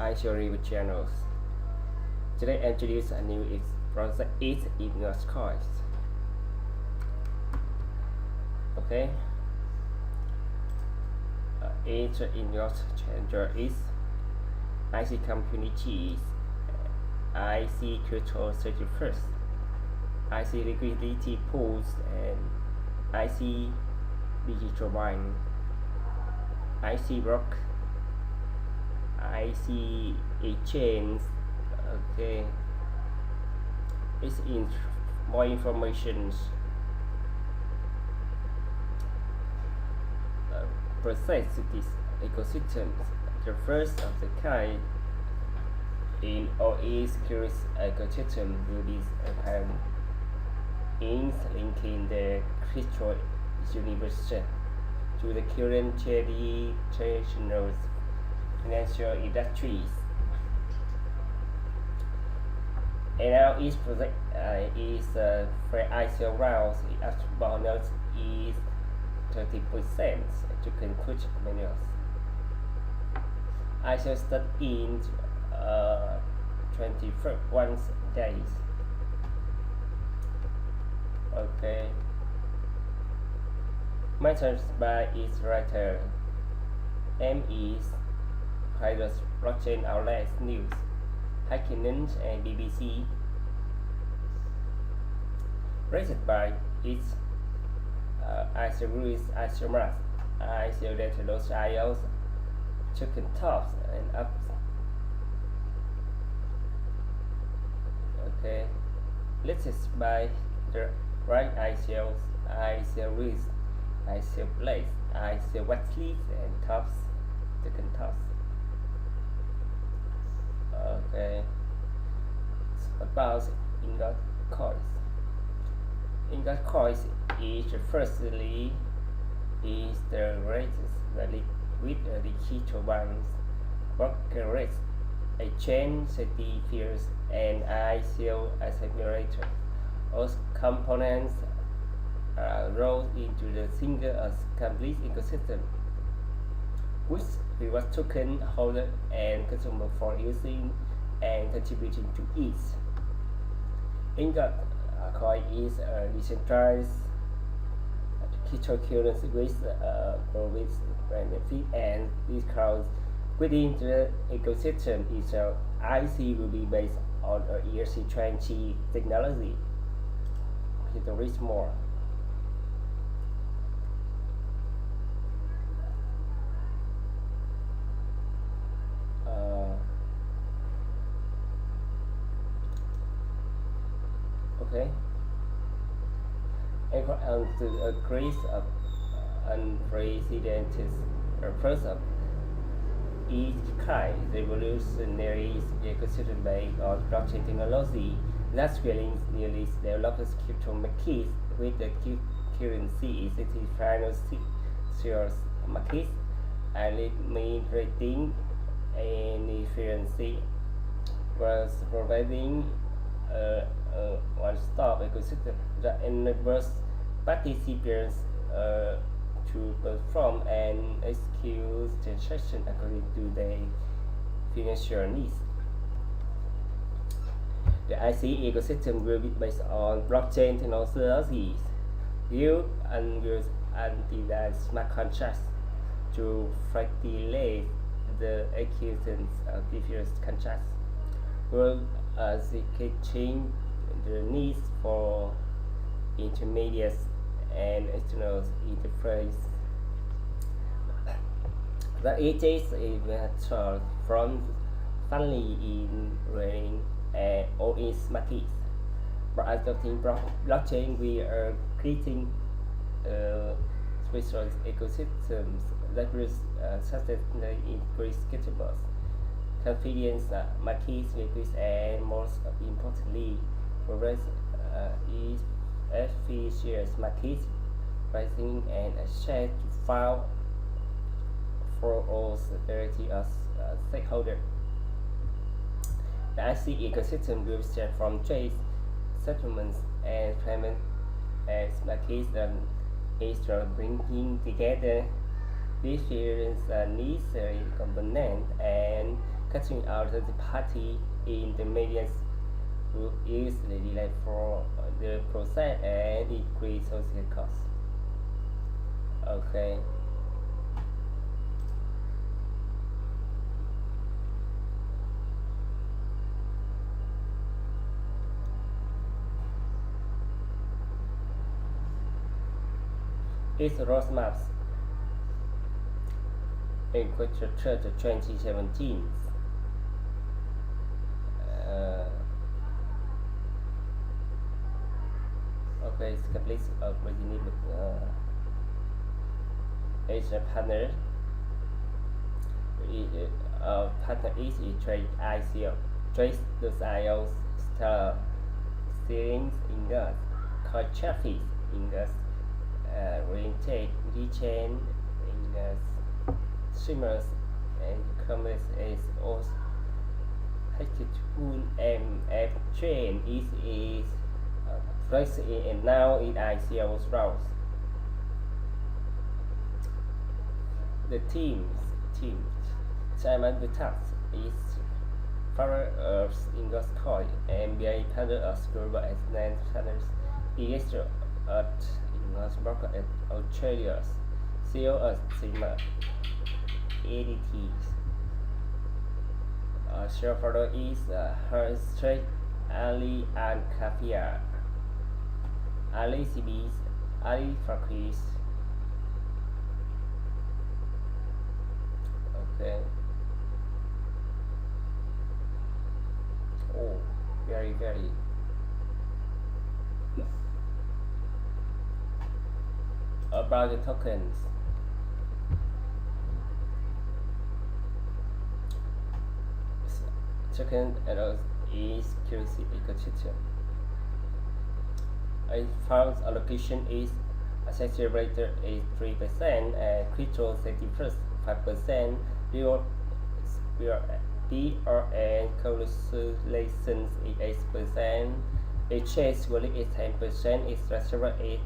ICO channels. Today I introduce a new project is INGOT coins. Okay. Each INGOT changer is IC communities, IC crypto 31st, IC liquidity pools, and IC digital bank, IC block, IC exchange. Okay, it's in more information. Process this ecosystem, the first of the kind in all securities ecosystem will be apparent in linking the crypto universe to the current traditional financial industries. And now each project is for ICO rounds. Its bonus is 30% to conclude manuals. ICO start in 21 days. Okay. Mentioned by its writer. M is Private Blockchain Outlets News, Hacking and BBC. Rated by its ICO rules, ICO math, ICO data loss IOs, chicken tops and ups. Okay, let's by the right ICOs, ICO rules, ICO plates, ICO watchlist and tops, chicken tops. Okay, about INGOT coins. INGOT coins is firstly is the greatest valid with the digital banks, brokerage, exchange certificates, and ICO accelerator. All components are rolled into the single complete ecosystem, which reward token holder and consumer for using and contributing to it. INGOT coin is a decentralized cryptocurrency with provides benefit and discounts within the ecosystem itself. IC will be based on a ERC20 technology. To reach more. Okay. And to a grace of unprecedented purpose of each kind revolutionary ecosystem based on blockchain technology that scaling nearly developed crypto markets with the currency financial markets and eliminating inefficiency was providing one-stop ecosystem that enables participants to perform and execute transactions according to their financial needs. The IC ecosystem will be based on blockchain technologies built and used anti smart contracts to facilitate the execution of different contracts, while executing the needs for intermediates and external interface. The ETS is method from finally in running and all its markets. By adopting blockchain, we are creating special ecosystems that will sustainably increase customers confidence, market liquidity, and most importantly, provide efficient market pricing and exchange to file for all security of stakeholders. The IC ecosystem will start from trade, settlements, and payment as markets is bringing together different necessary components and cutting out the party in the median group is the delay for the process and increase social costs. Okay. Its roadmaps in Quarter 2017. Okay, complete originally is a partner. Partner is a trade ICO, trade those IOs steering INGOT, called traffic INGOT, rented rechain INGOT, streamers and commerce is also hacked tool and app chain is first and now in ICO's routes. The team Simon the task is founder of INGOT coin and BA partner of global as land partners investor at INGOT broker at Australia, CEO of Sigma ADTs. Shareholder is her straight Ali and Kafia, Ali CBs, Ali Fakris. Okay. Oh, very. About the tokens. Token is currency ecosystem. A fund's allocation is accelerator is 3% and crypto 5%, BRN consolidations is 8%, exchange value is 10%, structural is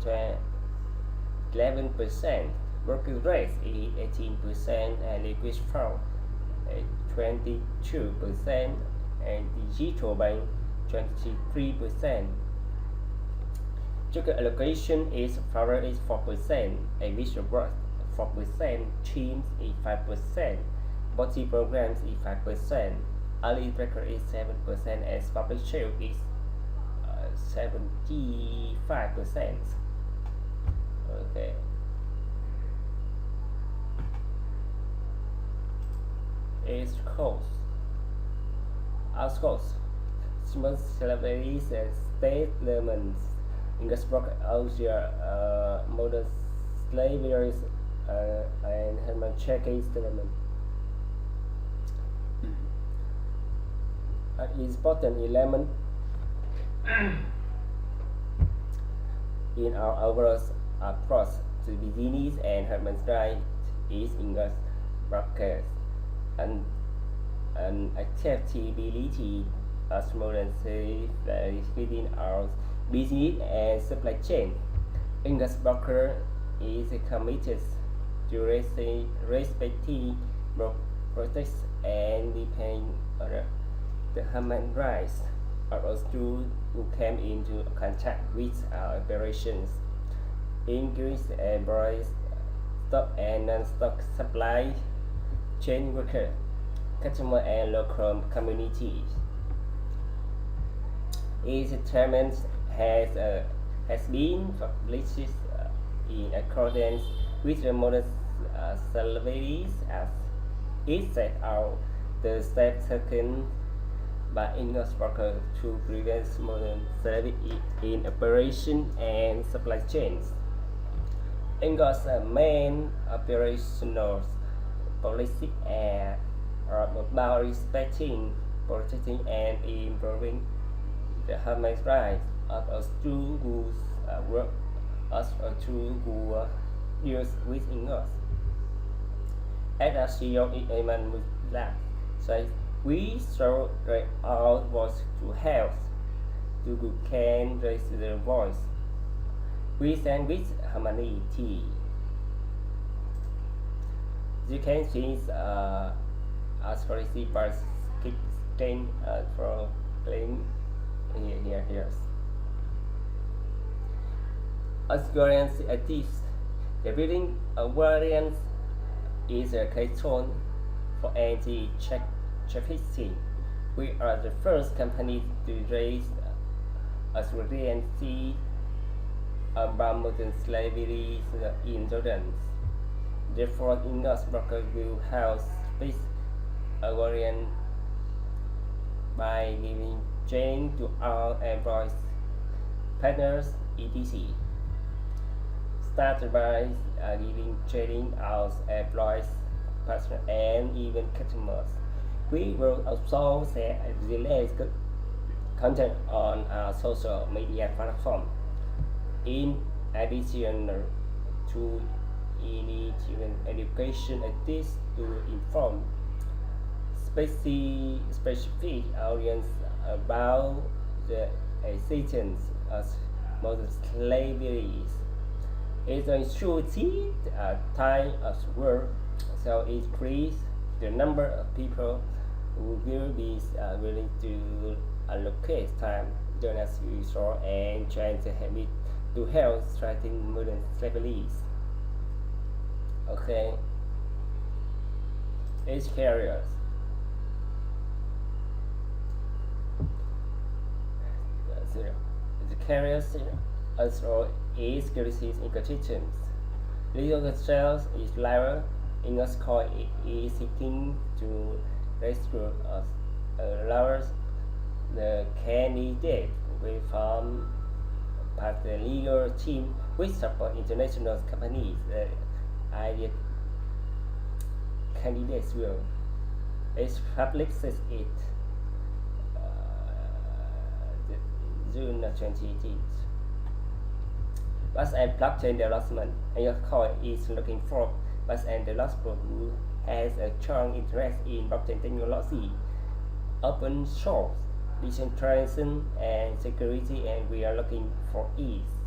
11%, brokerage rate is 18%, and liquid fund 22%, and digital bank 23%. Token allocation is flower is 4%, and visual growth 4%, teams is 5%, body programs is 5%, early tracker is 7%, and public share is 75%. Okay. Is cost. Outcost. Small celebrities and state elements. English broker Asia, modern slavery and Herman Check's element. An important element in our overall approach to business and Herman's right is English broadcast and acceptability as modern slavery within our business and supply chain. English broker is committed to respecting protect and defend the human rights of those who came into contact with our operations, increase and embrace stock and non-stock supply chain worker, customer and local communities. Its determinant has been published in accordance with the modern slavery as it set out the steps taken by English workers to prevent modern slavery in operation and supply chains. Engot's main operational policy are about respecting, protecting, and improving the human rights of us who work as who deals with English. As a CEO Eman Mullah says, we strive our voice to help to who can raise their voice. We stand with humanity. You can see as policy by kick string for playing here. Experience at this. The building variance is a keystone for anti-trafficking. We are the first company to raise assurance about modern slavery in Jordan. Therefore, INGOT broker will house space variant by giving training to all employees, partners, etc. Start by giving training our employees, partners, and even customers. We will also share related content on our social media platform. In addition to initial education activities to inform specific audience about the existence of modern slavery. It's a short time of work, so increase the number of people who will be willing to allocate time during as usual and trying to help striking modern slavery. Okay. Age carriers. The carriers also age crisis in conditions. Legal sales is lower. INGOT coin is seeking to rescue lower the candidate will form part of the legal team which support international companies. Ideal candidates will publishes it June 2018. But and blockchain development, INGOT coin is looking for but and developer who has a strong interest in blockchain technology, open source, decentralization, and security, and we are looking for ease.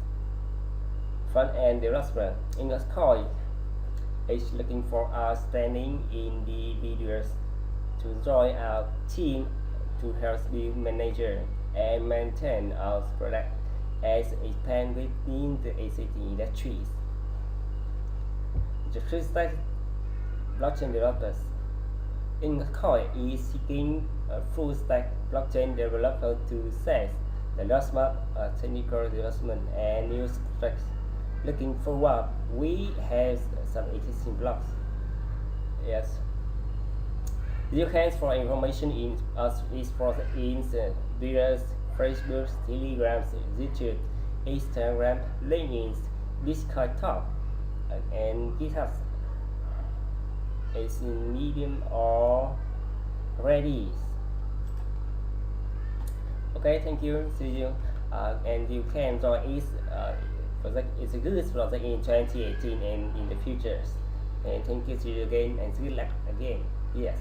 Front-end developer, INGOT coin is looking for outstanding individuals to join our team to help build, manage, and maintain our product as expand within the existing industries. The full stack blockchain developers. INGOT coin is seeking a full stack blockchain developer to seize the roadmap of technical development and new stacks. Looking forward, we have some existing blocks. Yes. You can for information in us is project in various Facebook, Telegram, YouTube, Instagram, LinkedIn, Bitcointalk, and GitHub. Is in medium or ready. Okay, thank you. See you. And you can join this project. It's a good project in 2018 and in the future. And thank you. See you again and good luck again. Yes.